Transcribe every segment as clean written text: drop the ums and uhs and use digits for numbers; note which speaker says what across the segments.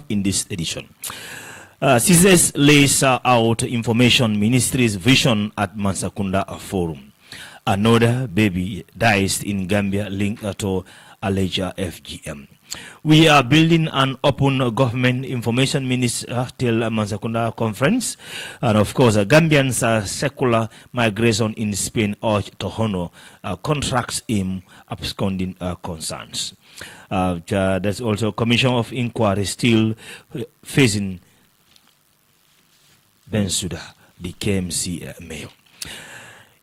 Speaker 1: in this edition. CSS lays out Information Ministry's vision at Mansakunda Forum. Another baby dies in Gambia linked to alleged FGM. We are building an open government information minister till Mansakunda conference. And of course, Gambians' secular migration in Spain urged to honor contracts in absconding concerns. There's also a commission of inquiry still facing Bensouda, the KMC mayor.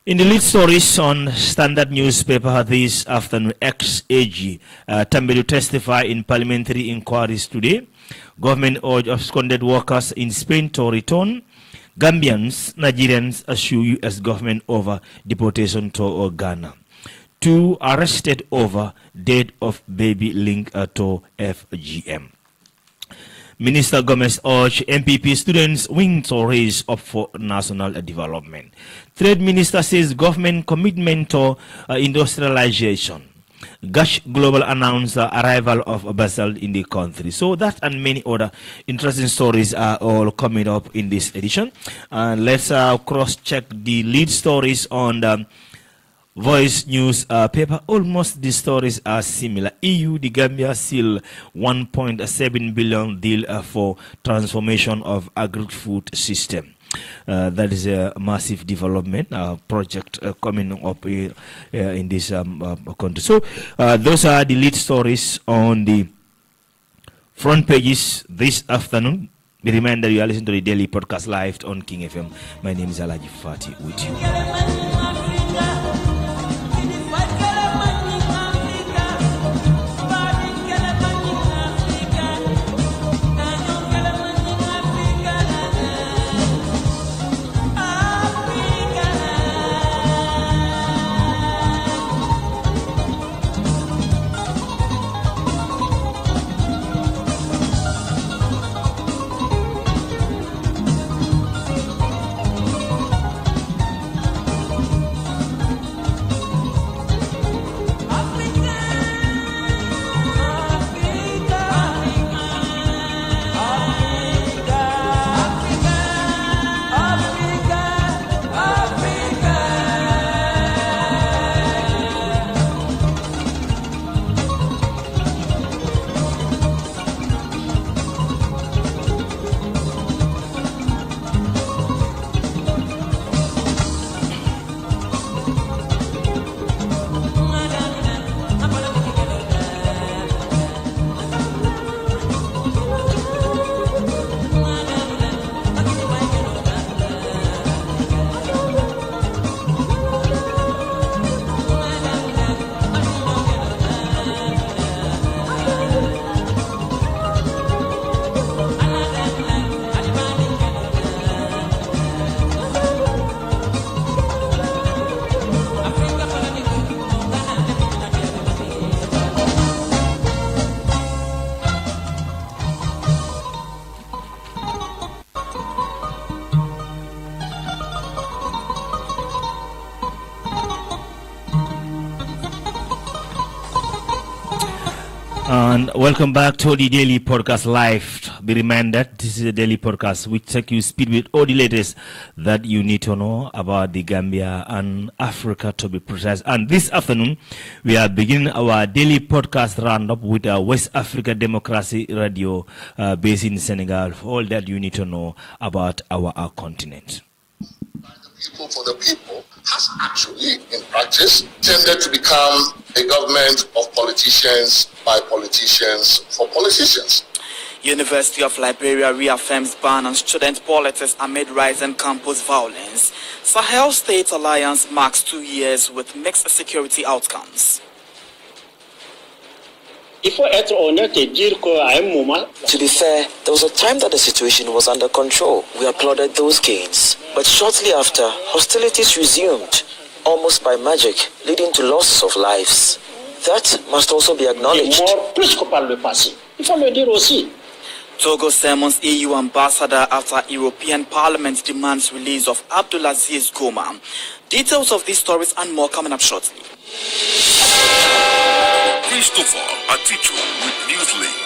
Speaker 1: In the lead stories on Standard newspaper this afternoon, ex-AG Tambelu testify in parliamentary inquiries today. Government urge absconded workers in Spain to return. Gambians, Nigerians assure US government over deportation to Ghana. 2 arrested over death of baby linked to FGM. Minister Gomez urged MPP students wing to raise up for national development. Trade Minister says government commitment to industrialization. Gush Global announced the arrival of Basel in the country. So that and many other interesting stories are all coming up in this edition. Let's cross-check the lead stories on the Voice News paper. Almost the stories are similar. EU, the Gambia seal 1.7 billion deal for transformation of agri-food system. That is a massive development project coming up in this country. So those are the lead stories on the front pages this afternoon. Be reminded you are listening to the daily podcast live on King FM. My name is Alaji Fati with you. And welcome back to the Daily Podcast Live. Be reminded, this is a daily podcast which take you speed with all the latest that you need to know about the Gambia and Africa, to be precise. And this afternoon, we are beginning our daily podcast roundup with West Africa Democracy Radio based in Senegal. All that you need to know about our continent.
Speaker 2: People for the people has actually, in practice, tended to become a government of politicians by politicians for politicians.
Speaker 3: University of Liberia reaffirms ban on student politics amid rising campus violence. Sahel State Alliance marks 2 years with mixed security outcomes.
Speaker 4: To be fair, there was a time that the situation was under control. We applauded those gains. But shortly after, hostilities resumed, almost by magic, leading to loss of lives. That must also be acknowledged.
Speaker 3: Togo summons EU ambassador after European Parliament demands release of Abdulaziz Goma. Details of these stories and more coming up shortly.
Speaker 5: Christopher Atichu with Newslink.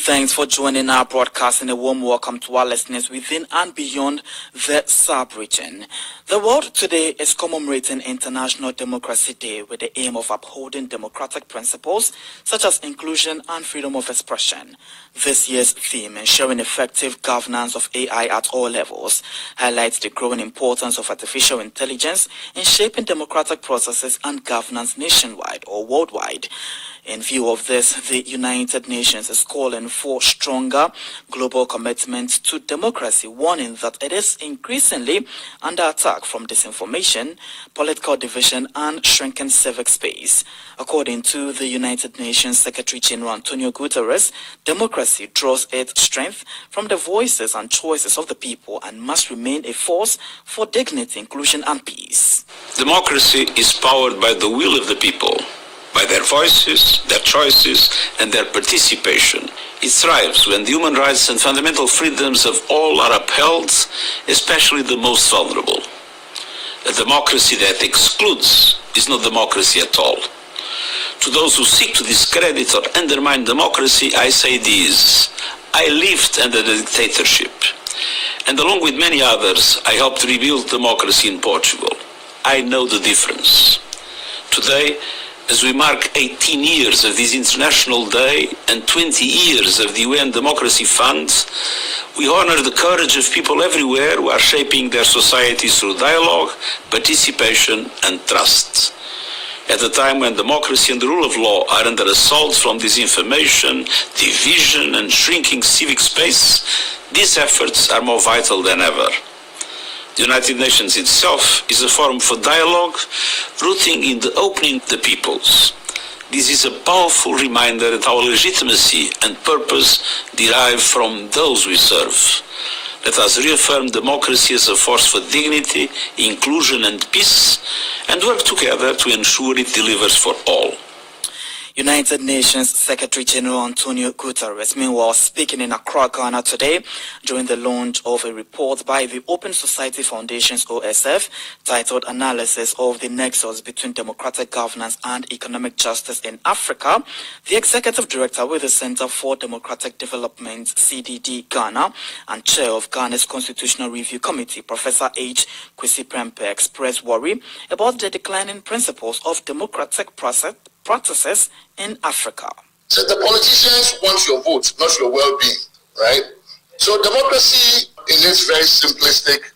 Speaker 3: thanks for joining our broadcast and a warm welcome to our listeners within and beyond the sub-region. The world today is commemorating International Democracy Day with the aim of upholding democratic principles such as inclusion and freedom of expression. This year's theme, ensuring effective governance of AI at all levels, highlights the growing importance of artificial intelligence in shaping democratic processes and governance nationwide or worldwide. In view of this, the United Nations is calling for stronger global commitment to democracy, warning that it is increasingly under attack from disinformation, political division, and shrinking civic space. According to the United Nations Secretary General Antonio Guterres, democracy draws its strength from the voices and choices of the people and must remain a force for dignity, inclusion, and peace.
Speaker 5: Democracy is powered by the will of the people, by their voices, their choices, and their participation. It thrives when the human rights and fundamental freedoms of all are upheld, especially the most vulnerable. A democracy that excludes is not democracy at all. To those who seek to discredit or undermine democracy, I say this: I lived under the dictatorship, and along with many others, I helped rebuild democracy in Portugal. I know the difference. Today, as we mark 18 years of this International Day and 20 years of the UN Democracy Fund, we honor the courage of people everywhere who are shaping their societies through dialogue, participation, and trust. At a time when democracy and the rule of law are under assault from disinformation, division, and shrinking civic space, these efforts are more vital than ever. The United Nations itself is a forum for dialogue, rooting in the opening the peoples. This is a powerful reminder that our legitimacy and purpose derive from those we serve. Let us reaffirm democracy as a force for dignity, inclusion, and peace, and work together to ensure it delivers for all.
Speaker 3: United Nations Secretary General Antonio Guterres, meanwhile, speaking in Accra, Ghana today during the launch of a report by the Open Society Foundation's OSF titled Analysis of the Nexus Between Democratic Governance and Economic Justice in Africa. The Executive Director with the Center for Democratic Development, CDD Ghana, and Chair of Ghana's Constitutional Review Committee, Professor H. Kwesi Prempeh, expressed worry about the declining principles of democratic practices in Africa.
Speaker 2: So the politicians want your vote, not your well-being, right? So democracy, in its very simplistic,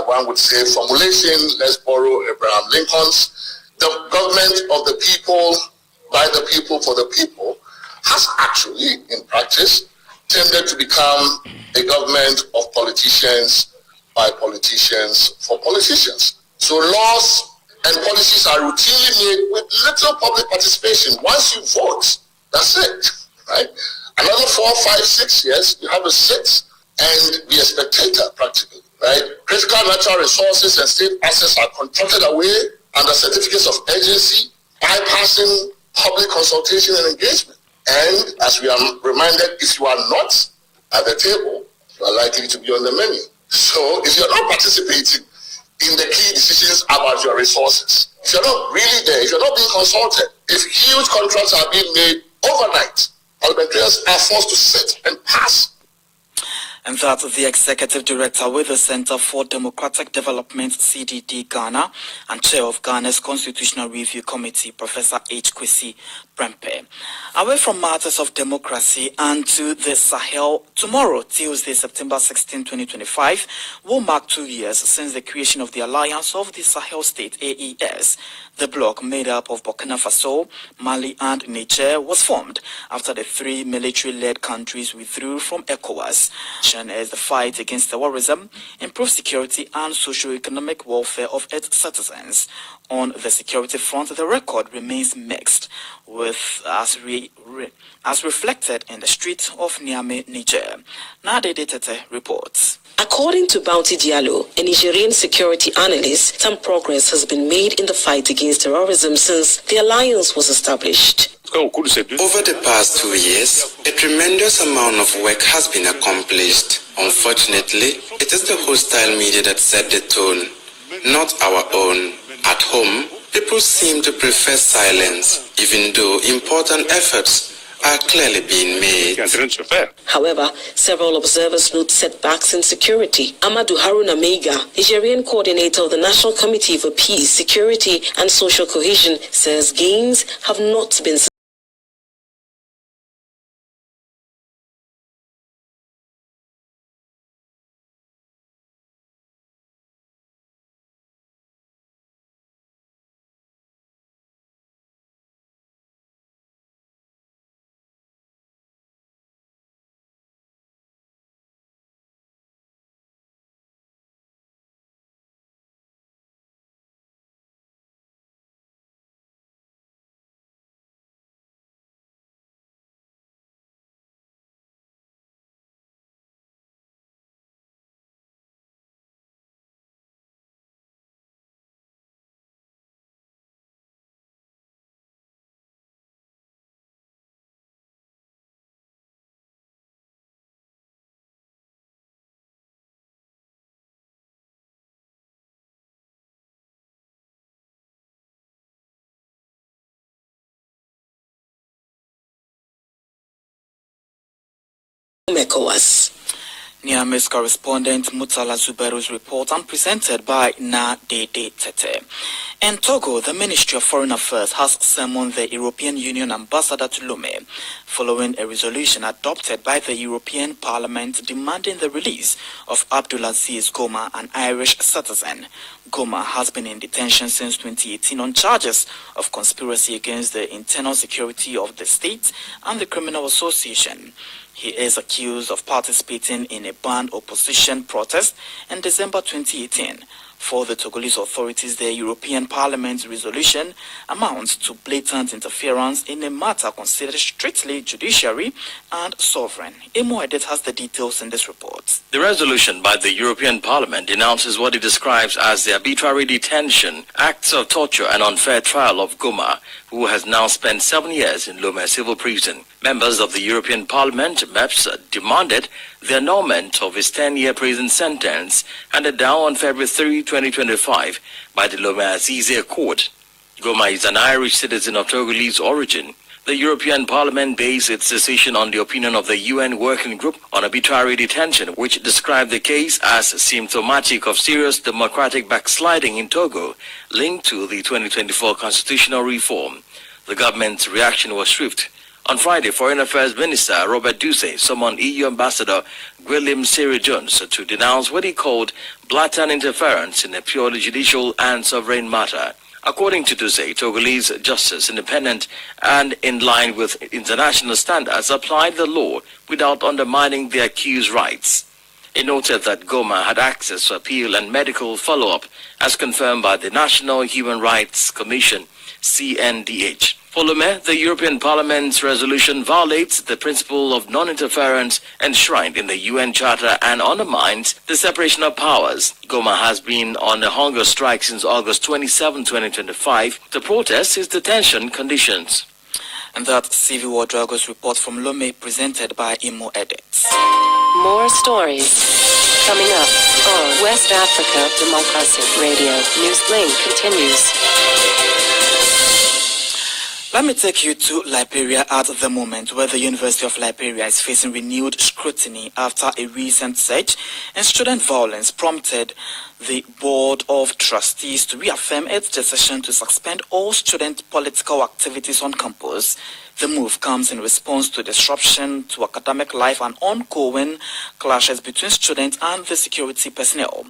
Speaker 2: one would say, formulation, let's borrow Abraham Lincoln's, the government of the people, by the people, for the people, has actually, in practice, tended to become a government of politicians, by politicians, for politicians. So laws and policies are routinely made with little public participation. Once you vote, that's it, right? Another 4, 5, 6 years, you have a seat and be a spectator practically, right? Critical natural resources and state assets are contracted away under certificates of urgency, bypassing public consultation and engagement. And as we are reminded, if you are not at the table, you are likely to be on the menu. So if you're not participating in the key decisions about your resources, if you're not really there, if you're not being consulted, if huge contracts are being made overnight, parliamentarians are forced to sit and pass.
Speaker 3: And that's the Executive Director with the Center for Democratic Development, CDD Ghana, and Chair of Ghana's Constitutional Review Committee, Professor H. Kwesi Prempeh. Away from matters of democracy and to the Sahel, tomorrow, Tuesday, September 16, 2025, will mark 2 years since the creation of the Alliance of the Sahel State, AES. The bloc, made up of Burkina Faso, Mali, and Niger, was formed after the 3 military-led countries withdrew from ECOWAS. As the fight against terrorism, improved security, and socio-economic welfare of its citizens. On the security front, the record remains mixed, with as reflected in the streets of Niamey, Niger. Nade Tete reports.
Speaker 6: According to Bounty Diallo, a Nigerian security analyst, some progress has been made in the fight against terrorism since the alliance was established.
Speaker 7: Over the past 2 years, a tremendous amount of work has been accomplished. Unfortunately, it is the hostile media that set the tone, not our own. At home, people seem to prefer silence, even though important efforts are clearly being made.
Speaker 6: However, several observers note setbacks in security. Amadou Haruna Meiga, Nigerian coordinator of the National Committee for Peace, Security and Social Cohesion, says gains have not been ECOWAS.
Speaker 3: Niamey's correspondent Mutala Zubairu's report and presented by Na Dede Tete. In Togo, the Ministry of Foreign Affairs has summoned the European Union ambassador to Lomé following a resolution adopted by the European Parliament demanding the release of Abdulaziz Goma, an Irish citizen. Goma has been in detention since 2018 on charges of conspiracy against the internal security of the state and the criminal association. He is accused of participating in a banned opposition protest in December 2018. For the Togolese authorities, the European Parliament's resolution amounts to blatant interference in a matter considered strictly judiciary and sovereign. Emo Edit has the details in this report.
Speaker 8: The resolution by the European Parliament denounces what it describes as the arbitrary detention, acts of torture and unfair trial of Goma, who has now spent 7 years in Lomé civil prison. Members of the European Parliament, MEPs, demanded the annulment of his 10-year prison sentence handed down on February 3, 2025 by the Lomé Azize Court. Goma is an Irish citizen of Togolese origin. The European Parliament based its decision on the opinion of the UN Working Group on Arbitrary Detention, which described the case as symptomatic of serious democratic backsliding in Togo, linked to the 2024 constitutional reform. The government's reaction was swift. On Friday, Foreign Affairs Minister Robert Duce summoned EU Ambassador William Siri Jones to denounce what he called blatant interference in a purely judicial and sovereign matter. According to Duce, Togolese justice, independent and in line with international standards, applied the law without undermining the accused's rights. He noted that Goma had access to appeal and medical follow-up, as confirmed by the National Human Rights Commission, CNDH. For Lomé, the European Parliament's resolution violates the principle of non-interference enshrined in the UN Charter and undermines the separation of powers. Goma has been on a hunger strike since August 27, 2025 to protest his detention conditions.
Speaker 3: And that's CV Wadrago's report from Lomé, presented by Imo Edits.
Speaker 9: More stories coming up on West Africa Democracy Radio. Newslink continues.
Speaker 3: Let me take you to Liberia at the moment, where the University of Liberia is facing renewed scrutiny after a recent surge in student violence prompted the Board of Trustees to reaffirm its decision to suspend all student political activities on campus. The move comes in response to disruption to academic life and ongoing clashes between students and the security personnel.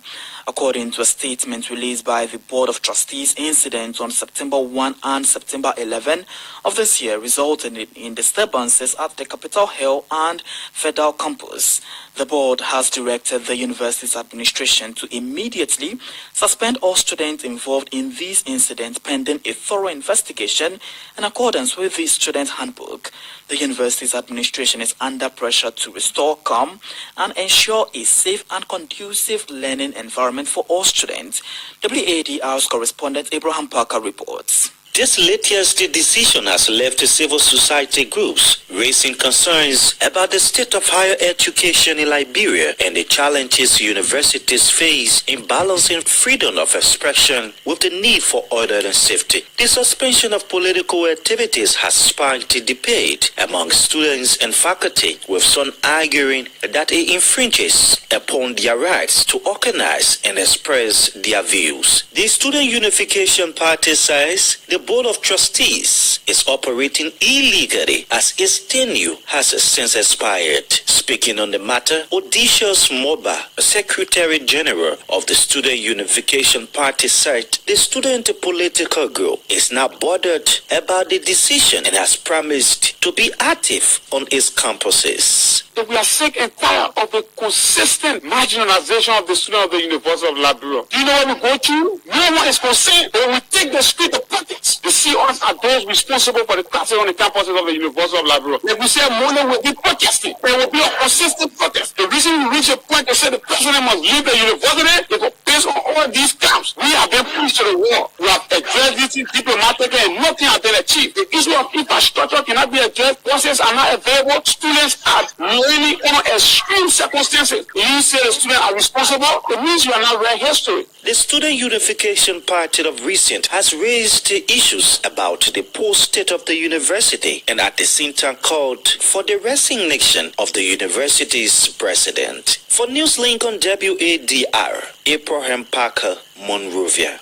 Speaker 3: According to a statement released by the Board of Trustees, incidents on September 1 and September 11 of this year resulted in disturbances at the Capitol Hill and Federal campus. The board has directed the university's administration to immediately suspend all students involved in these incidents pending a thorough investigation in accordance with the student handbook. The university's administration is under pressure to restore calm and ensure a safe and conducive learning environment for all students. WADR's correspondent Abraham Parker reports.
Speaker 10: This latest decision has left civil society groups raising concerns about the state of higher education in Liberia and the challenges universities face in balancing freedom of expression with the need for order and safety. The suspension of political activities has sparked a debate among students and faculty, with some arguing that it infringes upon their rights to organize and express their views. The Student Unification Party says the Board of Trustees is operating illegally as its tenure has since expired. Speaking on the matter, Odysseus Moba, Secretary General of the Student Unification Party, said the student political group is now bothered about the decision and has promised to be active on its campuses.
Speaker 11: We are sick and tired of the consistent marginalization of the students of the University of Liberia. Do you know what we go through? No one is concerned. When we take the street of politics, they see us as those responsible for the crisis on the campuses of the University of Liberia. If we say morning, we'll be protesting. There will be a consistent protest. The reason we reach a point to say the president must leave the university is based on all these camps. We have been pushed to the wall. We have addressed this diplomatically and nothing has been achieved. The issue of infrastructure cannot be addressed. Buses are not available. Students are learning under extreme circumstances. You say the students are responsible, it means you are not read history.
Speaker 10: The Student Unification Party of recent has raised issues about the poor state of the university and at the same time called for the resignation of the university's president. For Newslink on WADR, Abraham Parker, Monrovia.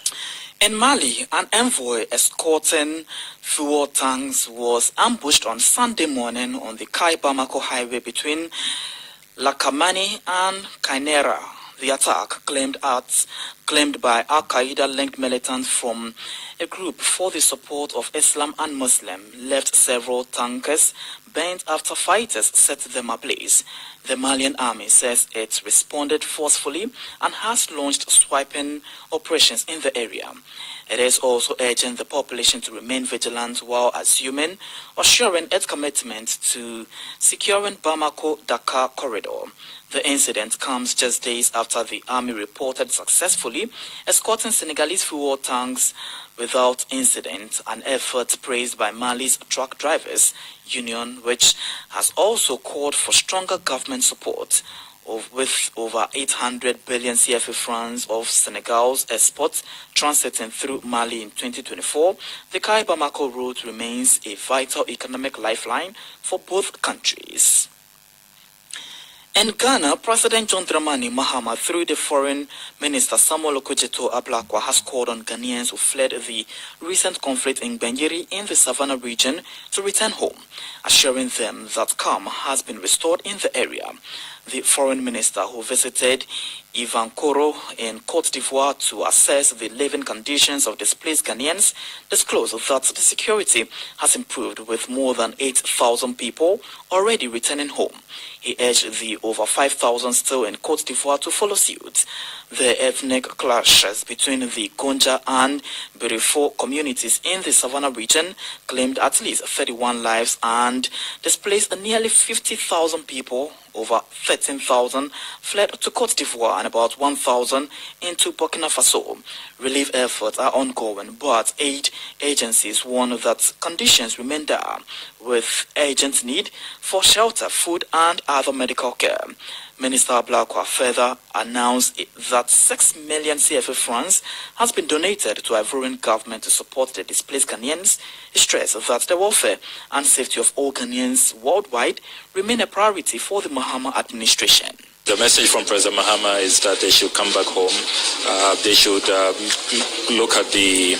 Speaker 3: In Mali, an envoy escorting fuel tanks was ambushed on Sunday morning on the Kai-Bamako highway between Lakamani and Kainera. The attack, claimed by Al-Qaeda-linked militants from a group for the support of Islam and Muslim, left several tankers bent after fighters set them ablaze. The Malian army says it responded forcefully and has launched swiping operations in the area. It is also urging the population to remain vigilant while assuring its commitment to securing Bamako-Dakar corridor. The incident comes just days after the army reported successfully escorting Senegalese fuel tanks without incident, an effort praised by Mali's truck drivers union, which has also called for stronger government support. With over 800 billion CFA francs of Senegal's exports transiting through Mali in 2024, the Kai-Bamako route remains a vital economic lifeline for both countries. In Ghana, President John Dramani Mahama, through the Foreign Minister Samuel Okudzeto Ablakwa, has called on Ghanaians who fled the recent conflict in Benyeri in the Savannah region to return home, assuring them that calm has been restored in the area. The Foreign Minister, who visited Ivankoro in Côte d'Ivoire to assess the living conditions of displaced Ghanaians, disclosed that the security has improved with more than 8,000 people already returning home. He urged the over 5,000 still in Côte d'Ivoire to follow suit. The ethnic clashes between the Gonja and Berifo communities in the Savannah region claimed at least 31 lives and displaced nearly 50,000 people. Over 13,000 fled to Côte d'Ivoire and about 1,000 into Burkina Faso. Relief efforts are ongoing, but aid agencies warn that conditions remain dire, with urgent need for shelter, food, and other medical care. Minister Ablakwa further announced that 6 million CFA francs has been donated to Ivorian government to support the displaced Ghanaians. He stressed that the welfare and safety of all Ghanaians worldwide remain a priority for the Mahama administration.
Speaker 5: The message from President Mahama is that they should come back home. They should look at the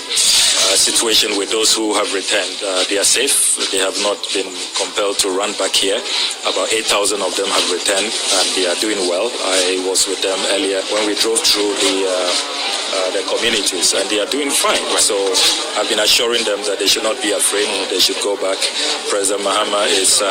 Speaker 5: situation with those who have returned. They are safe. They have not been compelled to run back here. About 8,000 of them have returned and they are doing well. I was with them earlier when we drove through the communities and they are doing fine. So I've been assuring them that they should not be afraid. They should go back. President Mahama is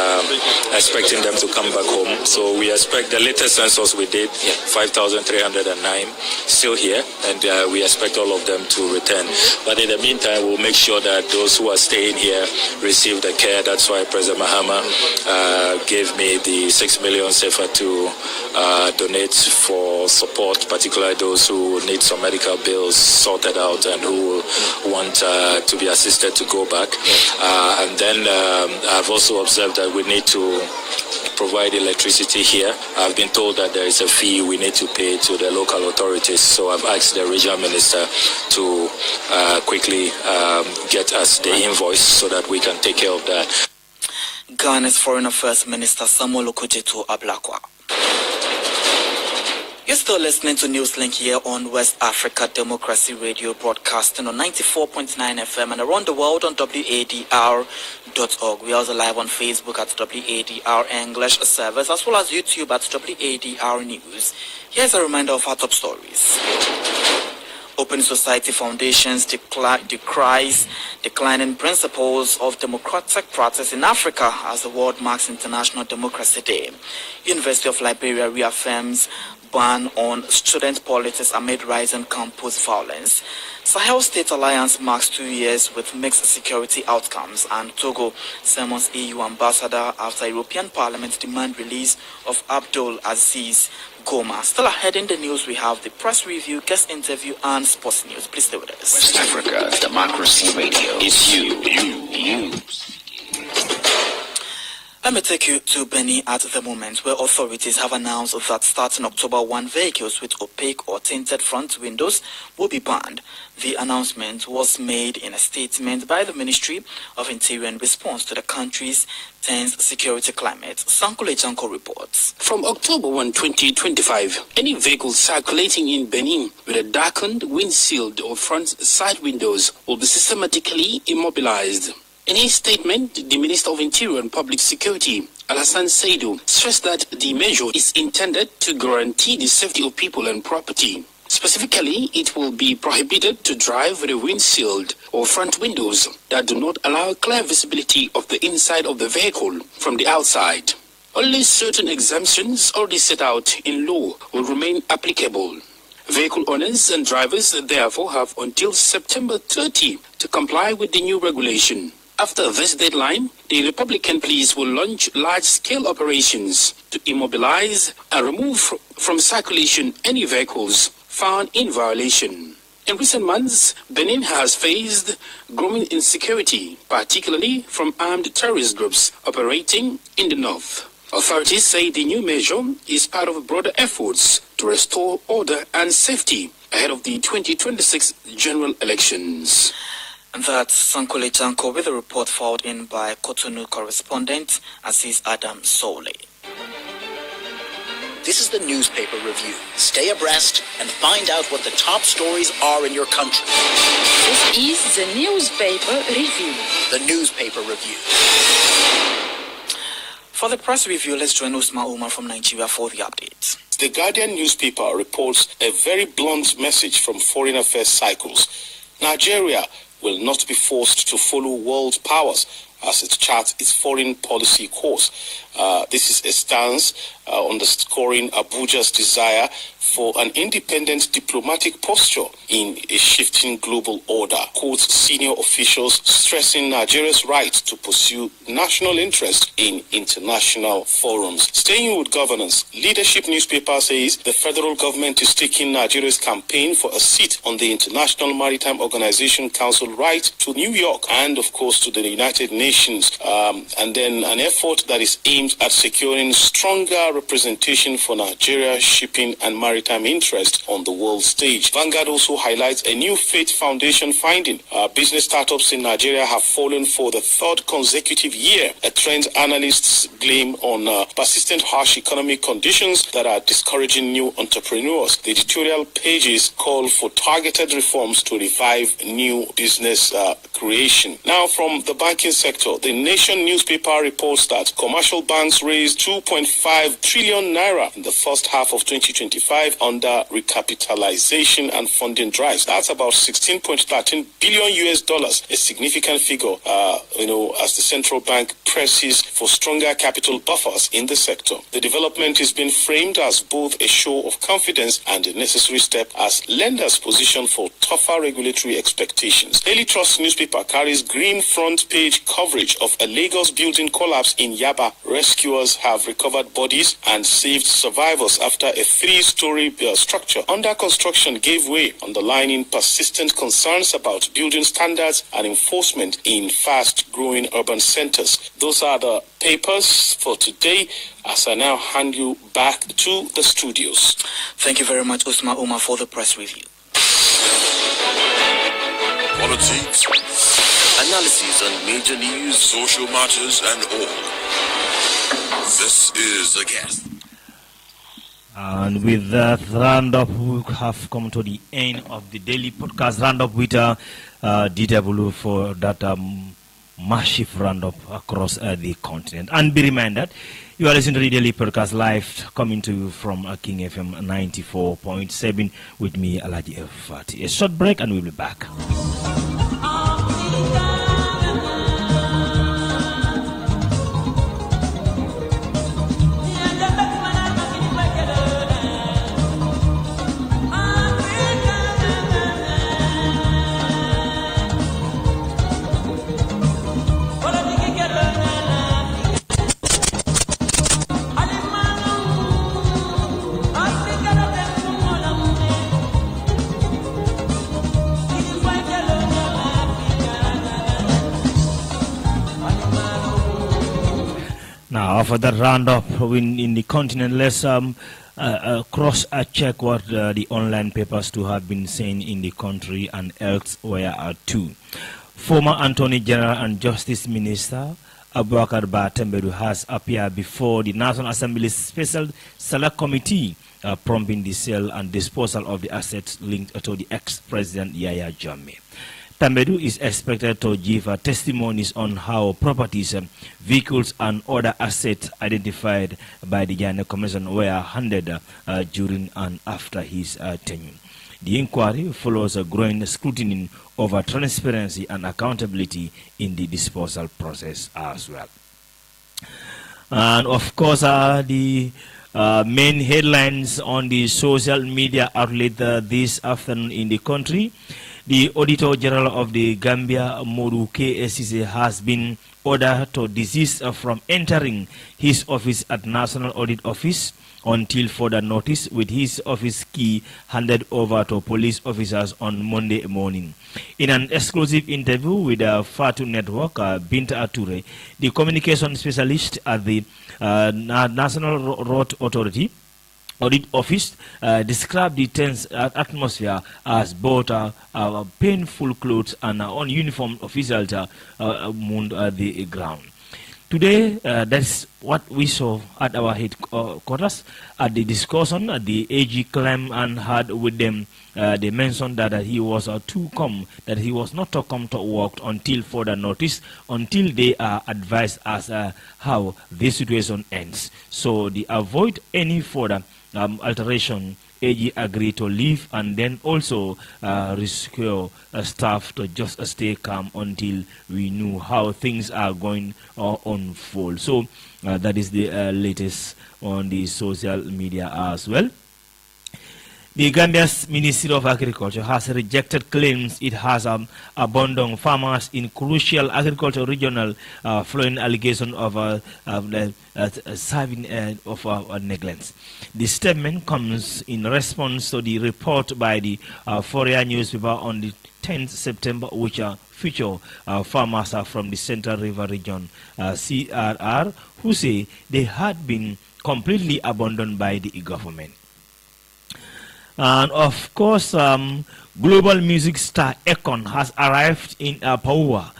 Speaker 5: expecting them to come back home. So we expect the latest census we did, 5,309 still here, and we expect all of them to return. But in the meantime, we'll make sure that those who are staying here receive the care. That's why President Mahama gave me the 6 million CFA to donate for support, particularly those who need some medical
Speaker 12: medical bills sorted out and who want to be assisted to go back. And then I've also observed that we need to provide electricity here. I've been told that there is a fee we need to pay to the local authorities, so I've asked the regional minister to quickly get us the invoice so that we can take care of that.
Speaker 3: Ghana's Foreign Affairs Minister Samuel Okudzeto Ablakwa. You're still listening to Newslink here on West Africa Democracy Radio, broadcasting on 94.9 FM and around the world on WADR.org. We are also live on Facebook at WADR English service, as well as YouTube at WADR News. Here's a reminder of our top stories. Open Society Foundations decries declining principles of democratic practice in Africa as the world marks International Democracy Day. University of Liberia reaffirms ban on student politics amid rising campus violence. Sahel State Alliance marks 2 years with mixed security outcomes, and Togo summons EU ambassador after European Parliament demand release of Abdul Aziz Goma. Still ahead in the news, we have the press review, guest interview, and sports news. Please stay with us.
Speaker 13: West Africa Democracy Radio. It's you.
Speaker 3: Let me take you to Benin at the moment, where authorities have announced that starting October 1, vehicles with opaque or tinted front windows will be banned. The announcement was made in a statement by the Ministry of Interior in response to the country's tense security climate. Sankule Janko reports.
Speaker 14: From October 1, 2025, any vehicle circulating in Benin with a darkened windshield or front side windows will be systematically immobilized. In his statement, the Minister of Interior and Public Security, Alassane Seydou, stressed that the measure is intended to guarantee the safety of people and property. Specifically, it will be prohibited to drive with a windshield or front windows that do not allow clear visibility of the inside of the vehicle from the outside. Only certain exemptions already set out in law will remain applicable. Vehicle owners and drivers therefore have until September 30 to comply with the new regulation. After this deadline, the Republican police will launch large-scale operations to immobilize and remove from circulation any vehicles found in violation. In recent months, Benin has faced growing insecurity, particularly from armed terrorist groups operating in the north. Authorities say the new measure is part of broader efforts to restore order and safety ahead of the 2026 general elections.
Speaker 3: And that's Sankole Janko with a report filed in by Cotonou correspondent Aziz Adam Sole.
Speaker 13: This is the newspaper review. Stay abreast and find out what the top stories are in your country.
Speaker 15: This is the newspaper review.
Speaker 13: The newspaper review.
Speaker 3: For the press review, let's join Usman Umar from Nigeria for the updates.
Speaker 16: The Guardian newspaper reports a very blunt message from foreign affairs cycles. Nigeria will not be forced to follow world powers as it charts its foreign policy course. This is a stance underscoring Abuja's desire for an independent diplomatic posture in a shifting global order. Quotes senior officials stressing Nigeria's right to pursue national interest in international forums. Staying with governance, Leadership newspaper says the federal government is taking Nigeria's campaign for a seat on the International Maritime Organization Council right to New York and, of course, to the United Nations, and then an effort that is aimed at securing stronger representation for Nigeria's shipping and maritime interest on the world stage. Vanguard also highlights a new Faith Foundation finding. Business startups in Nigeria have fallen for the third consecutive year, a trend analysts blame on persistent harsh economic conditions that are discouraging new entrepreneurs. The editorial pages call for targeted reforms to revive new business creation. Now, from the banking sector, the Nation newspaper reports that commercial banks raised 2.5 trillion naira in the first half of 2025 under recapitalization and funding drives. That's about $16.13 billion US, a significant figure, as the central bank presses for stronger capital buffers in the sector. The development is being framed as both a show of confidence and a necessary step as lenders position for tougher regulatory expectations. Daily Trust newspaper carries grim front page coverage of a Lagos building collapse in Yaba. Rescuers have recovered bodies and saved survivors after a 3-story two-story structure under construction gave way, underlining persistent concerns about building standards and enforcement in fast-growing urban centers. Those are the papers for today, as I now hand you back to the studios.
Speaker 3: Thank you very much, Usman Umar, for the press review.
Speaker 17: Politics, analysis on major news, social matters, and all. This is the guest.
Speaker 1: And with that roundup, we have come to the end of the daily podcast roundup with DW for that massive roundup across the continent. And be reminded, you are listening to the daily podcast live coming to you from King FM 94.7 with me, Alaji Fati. A short break and we'll be back. Now, for that roundup in the continent, let's cross-check what the online papers to have been saying in the country and elsewhere too. Former Attorney General and Justice Minister Abubakar Batembedu has appeared before the National Assembly's Special Select Committee prompting the sale and disposal of the assets linked to the ex-president Yahya Jammeh. Tambedu is expected to give testimonies on how properties, vehicles, and other assets identified by the Ghana Commission were handled during and after his tenure. The inquiry follows a growing scrutiny over transparency and accountability in the disposal process as well. And of course, the main headlines on the social media outlet this afternoon in the country. The Auditor General of the Gambia, Modu KSCC, has been ordered to desist from entering his office at National Audit Office until further notice, with his office key handed over to police officers on Monday morning. In an exclusive interview with Fatu Network, Binta Ature, the communication specialist at the National Road Authority Audit Office, described the tense atmosphere as both painful clothes and ununiformed officials mooned the ground. Today, that's what we saw at our headquarters. At the discussion, the AG claimed and had with them, they mentioned that he was that he was not to come to work until further notice, until they are advised as how this situation ends. So they avoid any further alteration. AG agreed to leave and then also rescue staff to just stay calm until we knew how things are going unfold. So that is the latest on the social media as well. The Gambia's Ministry of Agriculture has rejected claims it has abandoned farmers in crucial agricultural regional following allegation of negligence. The statement comes in response to the report by the Fourier newspaper on the 10th September, which feature farmers from the Central River region, CRR, who say they had been completely abandoned by the government. And of course, global music star Akon has arrived in Papua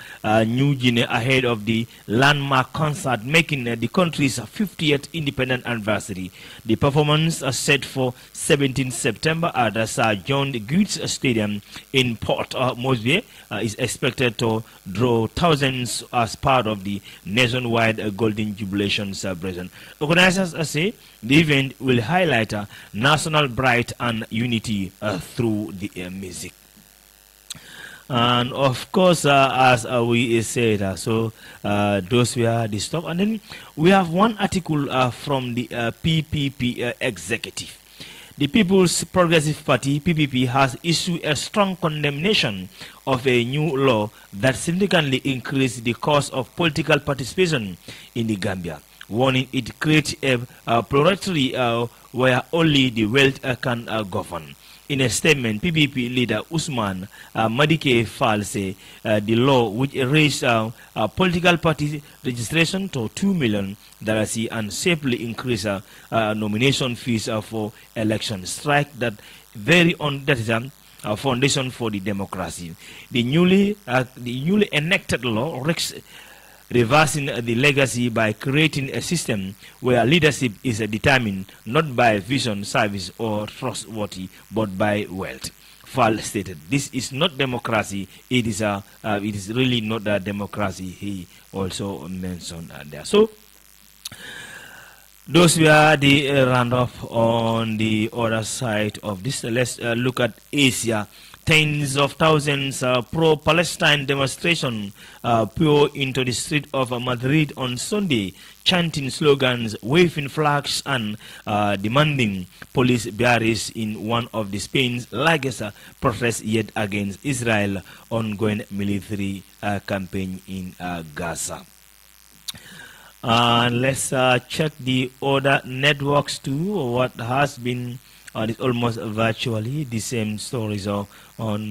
Speaker 1: New Guinea ahead of the landmark concert making the country's 50th independent anniversary. The performance is set for 17 September at the Sir John Goods Stadium in Port Moresby is expected to draw thousands as part of the nationwide Golden Jubilation celebration. Organizers say the event will highlight national pride and unity through the music. And of course, as we said, those were the stuff. And then we have one article from the PPP executive. The People's Progressive Party, PPP, has issued a strong condemnation of a new law that significantly increased the cost of political participation in the Gambia. warning it creates a plurality where only the wealth can govern. In a statement, PPP leader Usman Madike Fall say the law which raised political party registration to $2 million and safely increase nomination fees for elections strike that very that is a foundation for the democracy. The newly enacted law risks reversing the legacy by creating a system where leadership is determined not by vision, service, or trustworthy, but by wealth. Fall stated, "This is not democracy. It is really not a democracy." He also mentioned there. So those were the roundup on the other side of this. Let's look at Asia. Tens of thousands pro-Palestine demonstration pour into the street of Madrid on Sunday, chanting slogans, waving flags, and demanding police barriers in one of the Spain's largest protests yet against Israel's ongoing military campaign in Gaza. Let's check the other networks too. What has been it's almost virtually the same stories on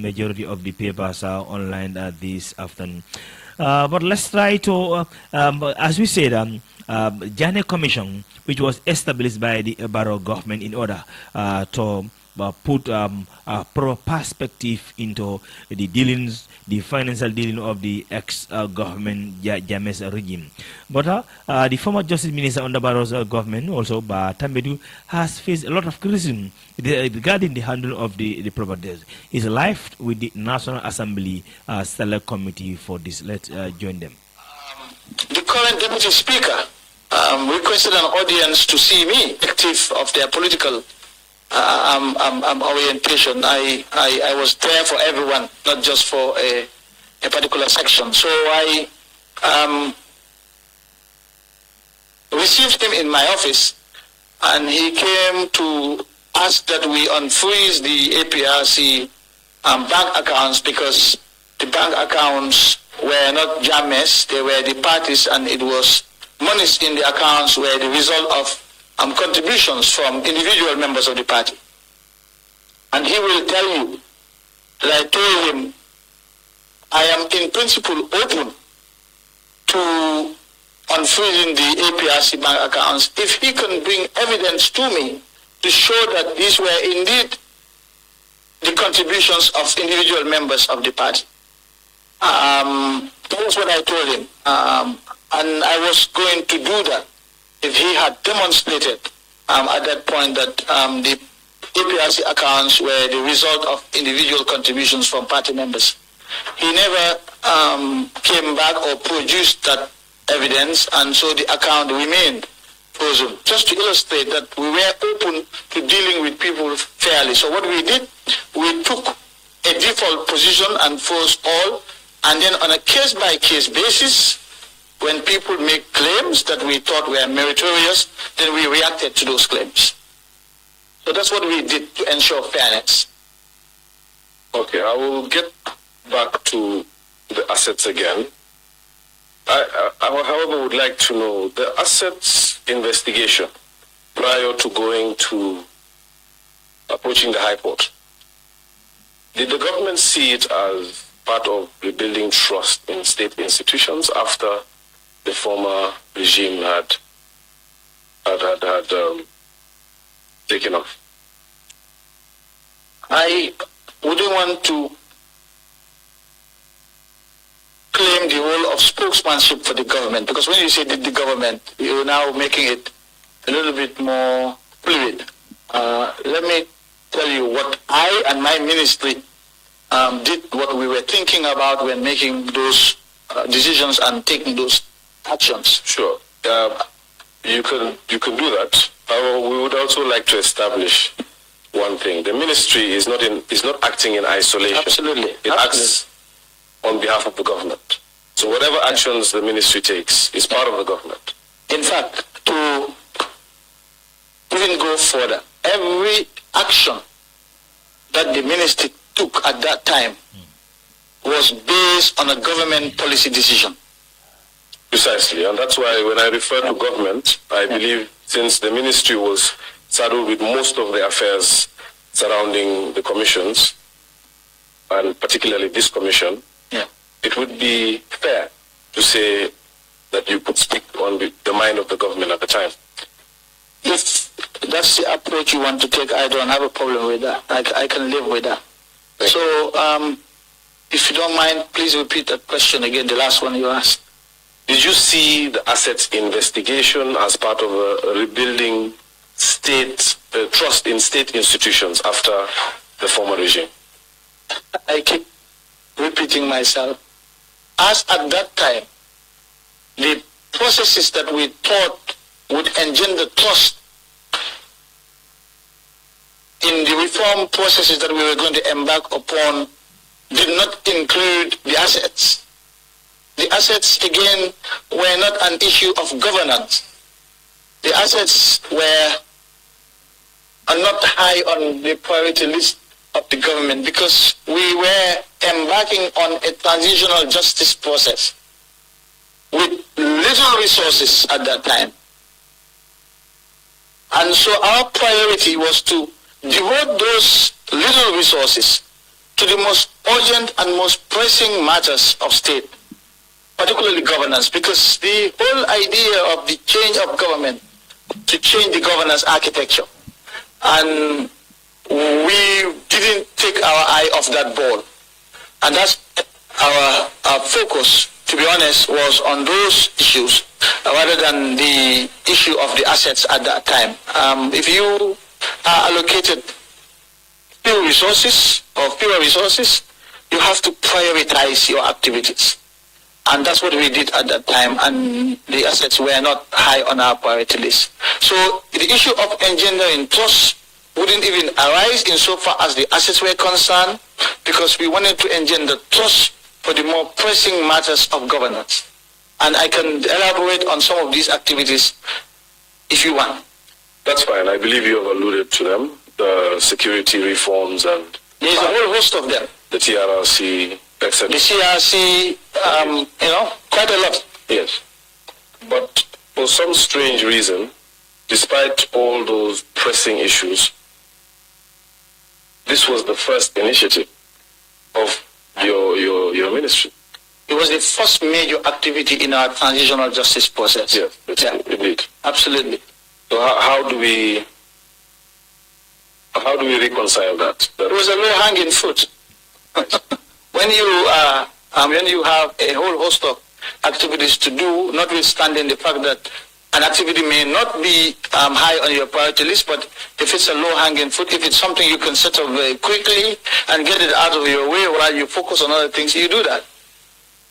Speaker 1: majority of the papers online this afternoon. But let's try to, as we said, Janneh Commission, which was established by the Barrow government in order to put a proper perspective into the dealings, the financial dealing of the ex-government Jammeh's regime. But the former Justice Minister under Barrow's government, also Tambedu, has faced a lot of criticism regarding the handling of the properties. He's live with the National Assembly Select Committee for this. Let's join them.
Speaker 18: The current Deputy Speaker requested an audience to see me active of their political orientation. I was there for everyone, not just for a particular section. So I received him in my office, and he came to ask that we unfreeze the APRC bank accounts, because the bank accounts were not Jammeh's, they were the parties, and it was monies in the accounts were the result of contributions from individual members of the party. And he will tell you that I told him I am in principle open to unfreezing the APRC bank accounts if he can bring evidence to me to show that these were indeed the contributions of individual members of the party. That was what I told him. And I was going to do that if he had demonstrated at that point that the APRC accounts were the result of individual contributions from party members. He never came back or produced that evidence, and so the account remained frozen. Just to illustrate that we were open to dealing with people fairly. So what we did, we took a default position and froze all, and then on a case-by-case basis, when people make claims that we thought were meritorious, then we reacted to those claims. So that's what we did to ensure fairness.
Speaker 19: Okay, I will get back to the assets again. I however, would like to know the assets investigation prior to going to approaching the High Court. Did the government see it as part of rebuilding trust in state institutions after the former regime had taken off?
Speaker 18: I wouldn't want to claim the role of spokesmanship for the government, because when you say the government, you're now making it a little bit more fluid. Let me tell you what I and my ministry did, what we were thinking about when making those decisions and taking those actions.
Speaker 19: Sure. You can do that. We would also like to establish one thing. The ministry is not acting in isolation.
Speaker 18: Absolutely.
Speaker 19: It acts on behalf of the government. So whatever actions the ministry takes is part of the government.
Speaker 18: In fact, to even go further, every action that the ministry took at that time was based on a government policy decision.
Speaker 19: Precisely, and that's why when I refer to government, I believe since the ministry was saddled with most of the affairs surrounding the commissions, and particularly this commission, it would be fair to say that you could speak on the mind of the government at the time.
Speaker 18: If that's the approach you want to take, I don't have a problem with that. I can live with that. So, if you don't mind, please repeat that question again, the last one you asked.
Speaker 19: Did you see the assets investigation as part of a rebuilding state trust in state institutions after the former regime?
Speaker 18: I keep repeating myself. As at that time, the processes that we thought would engender trust in the reform processes that we were going to embark upon did not include the assets. The assets, again, were not an issue of governance. The assets are not high on the priority list of the government because we were embarking on a transitional justice process with little resources at that time. And so our priority was to devote those little resources to the most urgent and most pressing matters of state, particularly governance, because the whole idea of the change of government to change the governance architecture, and we didn't take our eye off that ball. And that's our focus, to be honest, was on those issues rather than the issue of the assets at that time. If you are allocated fewer resources, you have to prioritize your activities. And that's what we did at that time, and the assets were not high on our priority list. So the issue of engendering trust wouldn't even arise insofar as the assets were concerned, because we wanted to engender trust for the more pressing matters of governance. And I can elaborate on some of these activities if you want.
Speaker 19: That's fine. I believe you have alluded to them, the security reforms and...
Speaker 18: There's a whole host of them.
Speaker 19: The TRRC, etc.
Speaker 18: The CRC, quite a lot.
Speaker 19: Yes. But for some strange reason, despite all those pressing issues, this was the first initiative of your ministry.
Speaker 18: It was the first major activity in our transitional justice process.
Speaker 19: Yes, indeed.
Speaker 18: Absolutely.
Speaker 19: So how do we reconcile that?
Speaker 18: It was a low-hanging fruit. When you have a whole host of activities to do, notwithstanding the fact that an activity may not be high on your priority list, but if it's a low-hanging fruit, if it's something you can settle very quickly and get it out of your way while you focus on other things, you do that.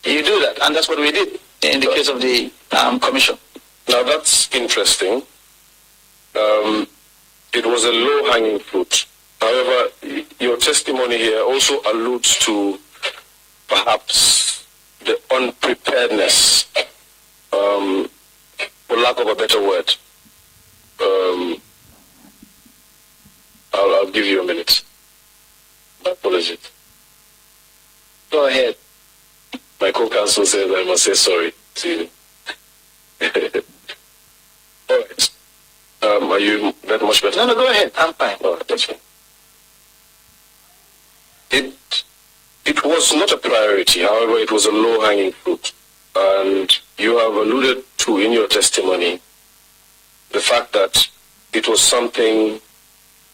Speaker 18: You do that, and that's what we did in the case of the commission.
Speaker 19: Now that's interesting. It was a low-hanging fruit. However, your testimony here also alludes to perhaps the unpreparedness, for lack of a better word. I'll give you a minute. My apologies.
Speaker 18: Go ahead.
Speaker 19: My co-counsel says I must say sorry to you. All right. Are you that much better?
Speaker 18: No, go ahead. I'm fine.
Speaker 19: Oh, that's fine. It was not a priority. However, it was a low-hanging fruit. And you have alluded to in your testimony the fact that it was something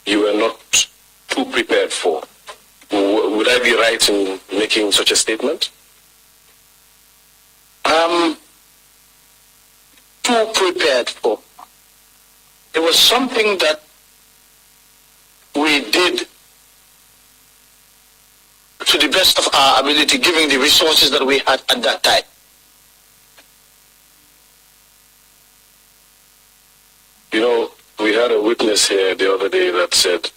Speaker 19: you were not too prepared for. Would I be right in making such a statement?
Speaker 18: Too prepared for. It was something that we did to the best of our ability, given the resources that we had at that time.
Speaker 19: You know, we had a witness here the other day that said,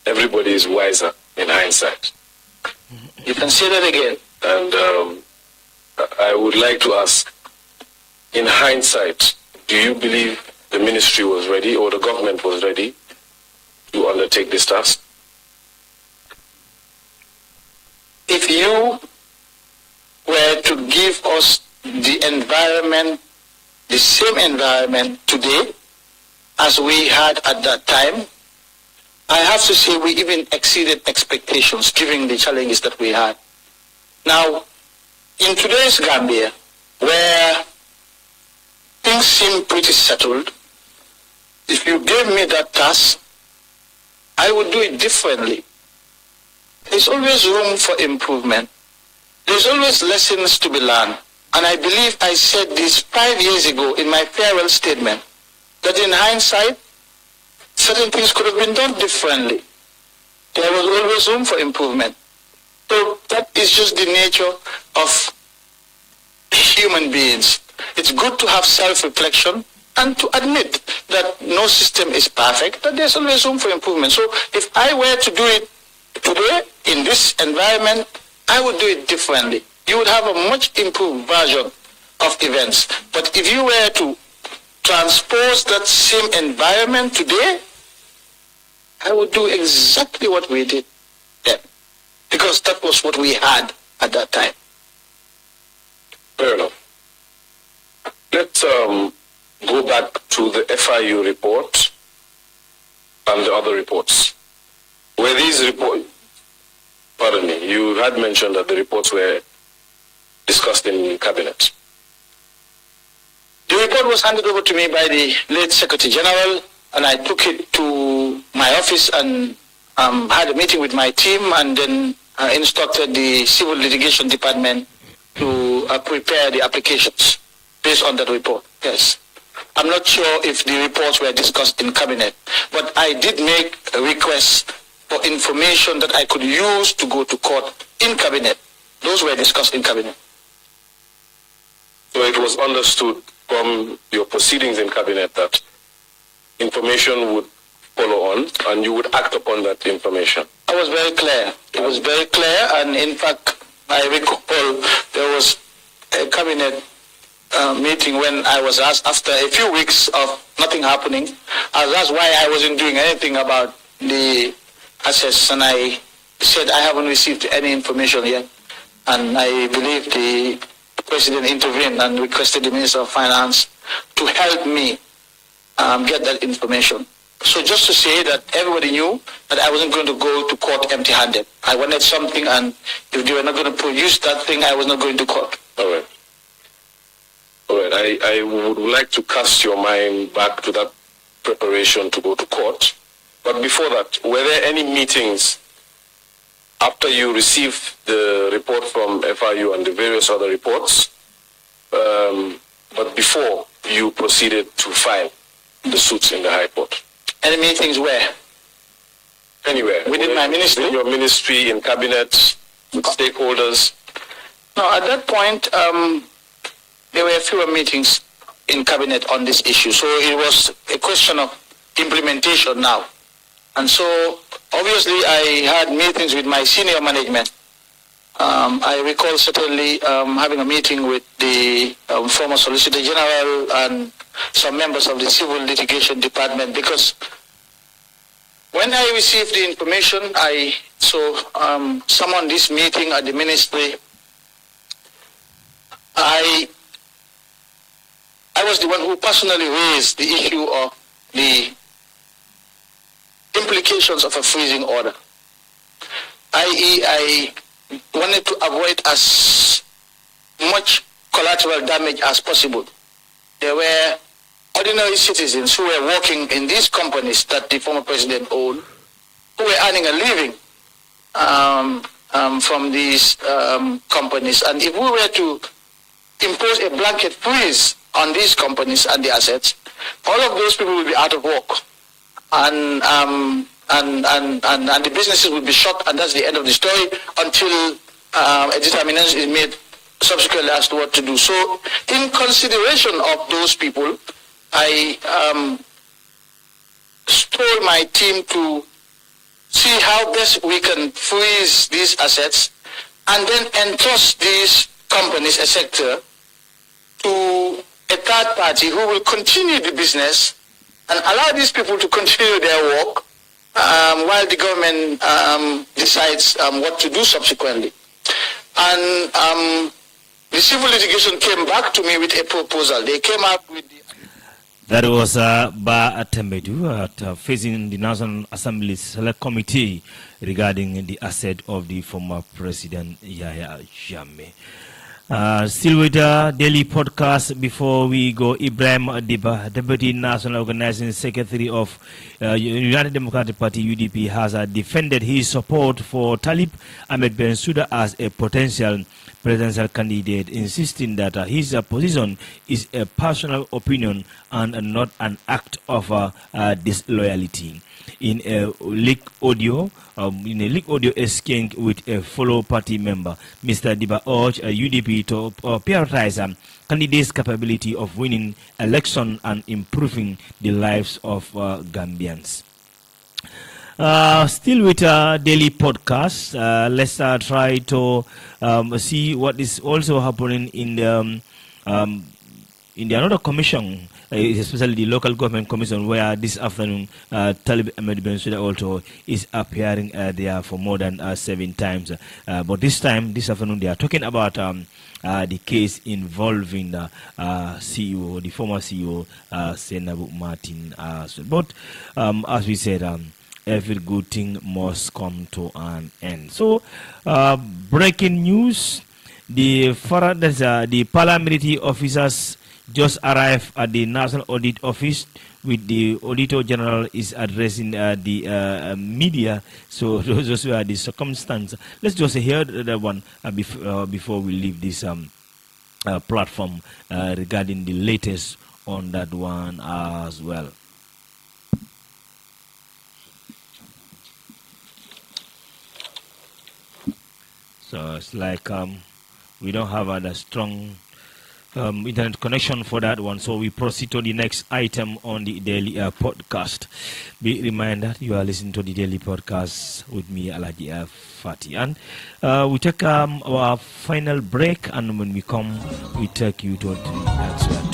Speaker 19: everybody is wiser in hindsight.
Speaker 18: You can say that again.
Speaker 19: And I would like to ask, in hindsight, do you believe the ministry was ready or the government was ready to undertake this task?
Speaker 18: If you were to give us the environment, the same environment today as we had at that time. I have to say we even exceeded expectations given the challenges that we had. Now, in today's Gambia, where things seem pretty settled, if you gave me that task, I would do it differently. There's always room for improvement. There's always lessons to be learned. And I believe I said this 5 years ago in my farewell statement, that in hindsight, certain things could have been done differently. There was always room for improvement. So that is just the nature of human beings. It's good to have self-reflection and to admit that no system is perfect, that there's always room for improvement. So if I were to do it today in this environment, I would do it differently. You would have a much improved version of events. But if you were to transpose that same environment today, I would do exactly what we did then, because that was what we had at that time.
Speaker 19: Fair enough. Let's go back to the FIU report and the other reports. Were these reports, pardon me, you had mentioned that the reports were discussed in cabinet.
Speaker 18: The report was handed over to me by the late Secretary General, and I took it to my office and had a meeting with my team, and then instructed the Civil Litigation Department to prepare the applications based on that report. Yes. I'm not sure if the reports were discussed in cabinet, but I did make a request for information that I could use to go to court in cabinet. Those were discussed in cabinet.
Speaker 19: So it was understood from your proceedings in cabinet that information would follow on and you would act upon that information.
Speaker 18: I was very clear. It was very clear, and in fact, I recall there was a cabinet meeting when I was asked, after a few weeks of nothing happening, I was asked why I wasn't doing anything about the assets, and I said I haven't received any information yet. And I believe the President intervened and requested the Minister of Finance to help me get that information. So just to say that everybody knew that I wasn't going to go to court empty-handed. I wanted something, and if they were not going to produce that thing, I was not going to court.
Speaker 19: All right. All right. I would like to cast your mind back to that preparation to go to court. But before that, were there any meetings after you received the report from FIU and the various other reports, but before you proceeded to file the suits in the High Court?
Speaker 18: Any meetings where?
Speaker 19: Anywhere.
Speaker 18: Within my ministry?
Speaker 19: In your ministry, in cabinet, with stakeholders?
Speaker 18: No, at that point, there were fewer meetings in cabinet on this issue. So it was a question of implementation now. And so, obviously, I had meetings with my senior management. I recall certainly having a meeting with the former Solicitor General and some members of the Civil Litigation Department, because when I received the information, I summoned this meeting at the ministry. I was the one who personally raised the issue of the implications of a freezing order, i.e. I wanted to avoid as much collateral damage as possible. There were ordinary citizens who were working in these companies that the former president owned, who were earning a living from these companies. And if we were to impose a blanket freeze on these companies and the assets, all of those people will be out of work. And the businesses will be shut, and that's the end of the story until a determination is made subsequently as to what to do. So, in consideration of those people, I told my team to see how best we can freeze these assets and then entrust these companies, a sector, to a third party who will continue the business and allow these people to continue their work while the government decides what to do subsequently. And The civil litigation came back to me with a proposal. They came up with
Speaker 1: That was Ba Atembedu facing the National Assembly Select Committee regarding the asset of the former President Yahya Jammeh. Still with the daily podcast. Before we go, Ibrahim Adiba, Deputy National Organizing Secretary of United Democratic Party (UDP), has defended his support for Talib Ahmed Bensouda as a potential presidential candidate, insisting that his position is a personal opinion and not an act of disloyalty. In a leaked audio, exchange with a fellow party member, Mr. Diba urged UDP to prioritize candidates' capability of winning election and improving the lives of Gambians. Still with daily podcast, let's try to see what is also happening in the another commission, especially the local government commission, where this afternoon Talib Ahmed Bensouda also is appearing there for more than 7 times. But this afternoon, they are talking about the case involving the CEO, the former CEO, Senabu Martin. But as we said, every good thing must come to an end. So, breaking news: the parliamentary officers just arrived at the National Audit Office, with the Auditor General is addressing the media. So those were the circumstances. Let's just hear that one before we leave this platform regarding the latest on that one as well. So it's like we don't have a strong internet connection for that one, so we proceed to the next item on the daily podcast. Be reminded you are listening to the daily podcast with me, Alaji Fati, and we take our final break, and when we come, we take you to the next one.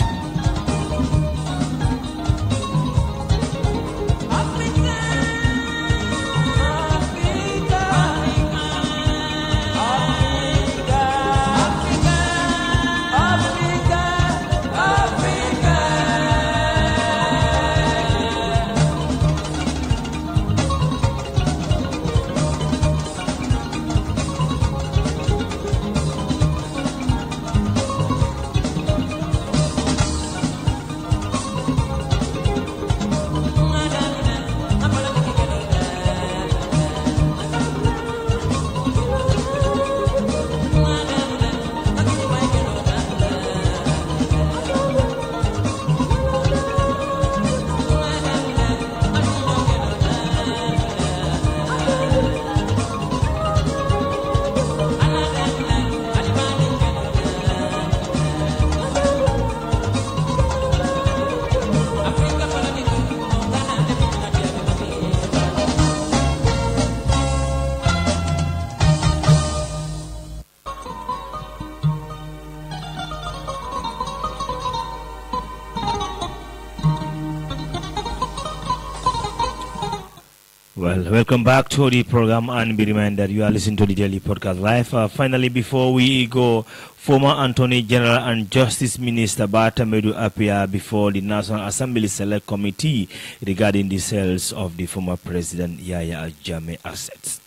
Speaker 1: Well, welcome back to the program, and be reminded you are listening to the daily podcast live. Finally, before we go, former Attorney General and Justice Minister Bata Medu appear before the National Assembly Select Committee regarding the sales of the former President Yahya Jammeh assets.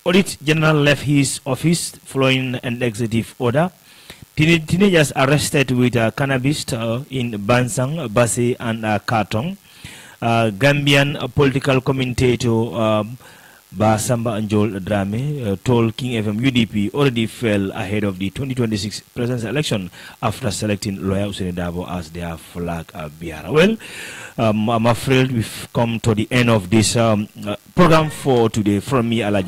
Speaker 1: Audit General left his office following an executive order. Teenagers arrested with cannabis in Bansang, Basse, and Kartong. Gambian political commentator Basamba Anjol Drame told King FM UDP already fell ahead of the 2026 presidential election after selecting lawyer Hussein Dabo as their flag bearer. Well, I'm afraid we've come to the end of this program for today. From me, Alaji